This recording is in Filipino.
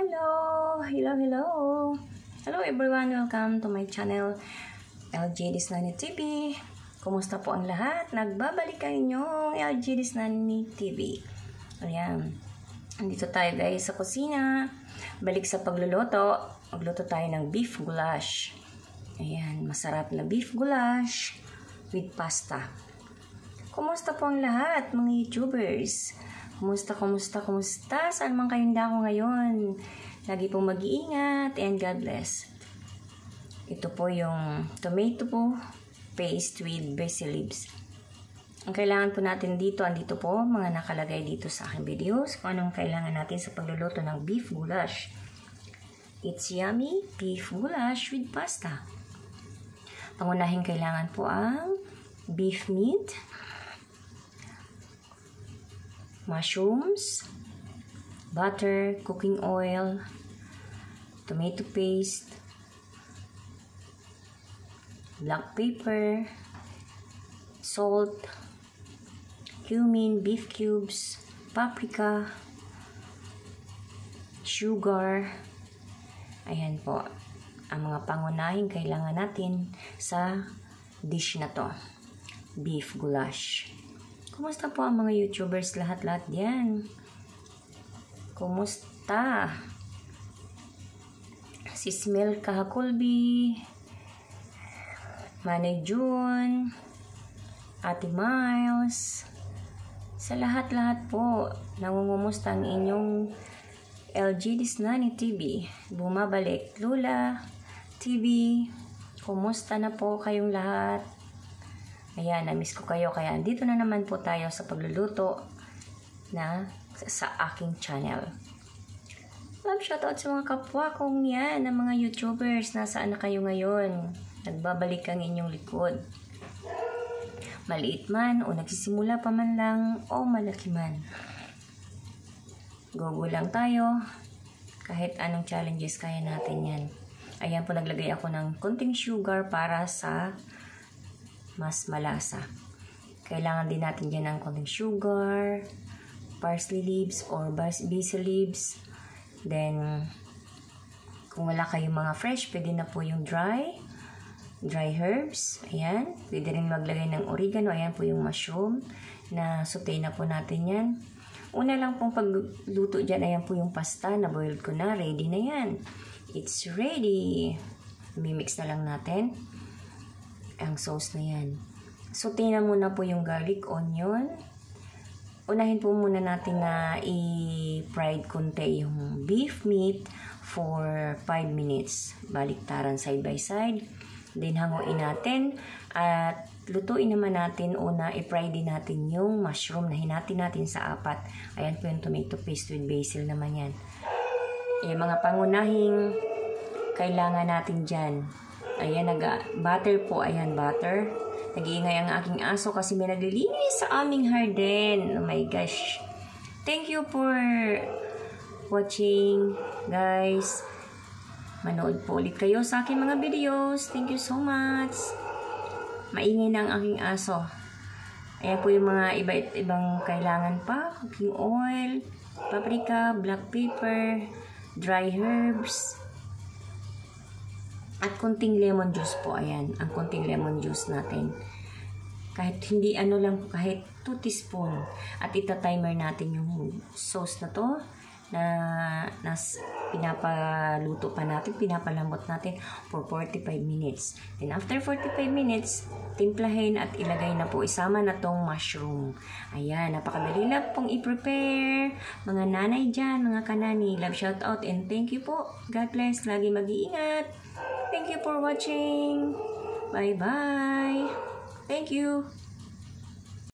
Hello everyone, welcome to my channel LJ Disnani TV. Kumusta po ang lahat? Nagbabalik ang inyong LJ Disnani TV. Ayan, andito tayo guys sa kusina. Balik sa pagluluto. Magluto tayo ng beef goulash. Ayan, masarap na beef goulash with pasta. Kumusta po ang lahat mga YouTubers? Kumusta? Saan man kayong dako ngayon? Lagi pong mag-iingat and God bless. Ito po yung tomato paste with basil leaves. Ang kailangan po natin dito, andito po, mga nakalagay dito sa aking videos, kung anong kailangan natin sa pagluluto ng beef goulash. It's yummy beef goulash with pasta. Pangunahing kailangan po ang beef meat, mushrooms, butter, cooking oil, tomato paste, black pepper, salt, cumin, beef cubes, paprika, sugar. Ayan po ang mga pangunahing kailangan natin sa dish na to, beef goulash. Kumusta po ang mga YouTubers lahat-lahat diyan? Kumusta? Si Smell Kahakulbi, Manay June, Ate Miles, sa lahat-lahat po, nangungumusta ang inyong LG Disnani TV. Bumabalik Lula TV. Kumusta na po kayong lahat? Ayan, na-miss ko kayo. Kaya dito na naman po tayo sa pagluluto na sa aking channel. Love shoutout sa mga kapwa kong yan, ng mga YouTubers. Nasaan na kayo ngayon? Nagbabalik ang inyong likod. Maliit man o nagsisimula pa man lang o malaki man. Go lang tayo. Kahit anong challenges kaya natin yan. Ayan po, naglagay ako ng konting sugar para sa mas malasa. Kailangan din natin dyan ng konting sugar, parsley leaves or basil leaves. Then, kung wala kayong mga fresh, pwede na po yung dry herbs. Ayan. Pwede rin maglagay ng oregano. Ayan po yung mushroom na saute na po natin yan. Una lang pong pagluto dyan, ayan po yung pasta na boiled ko na. Ready na yan. It's ready. Mimix na lang natin ang sauce na yan. Saute na muna po yung garlic, onion. Unahin po muna natin na i-fried konti yung beef meat for 5 minutes. Baliktaran side by side. Then hanguin natin at lutuin naman natin. Una, i-fry din natin yung mushroom na hinati natin sa 4. Ayan po yung tomato paste with basil naman yan. Yung mga pangunahing kailangan natin dyan. Ayan, butter po. Ayan, butter. Nag-iingay ang aking aso kasi may naglilinis sa aming garden. Oh my gosh. Thank you for watching, guys. Manood po ulit kayo sa aking mga videos. Thank you so much. Maingay na ang aking aso. Ayan po yung mga ibang kailangan pa. Cooking oil, paprika, black pepper, dry herbs, at konting lemon juice po. Ayan, ang konting lemon juice natin. Kahit hindi lang, kahit 2 teaspoon. At ita-timer natin yung sauce na to na pinapaluto pa natin, pinapalambot natin for 45 minutes. Then after 45 minutes, timplahin at ilagay na po, isama na tong mushroom. Ayan, napakadali lang pong i-prepare. Mga nanay dyan, mga kanani, love shout out and thank you po. God bless, lagi mag-iingat. Thank you for watching. Bye-bye. Thank you.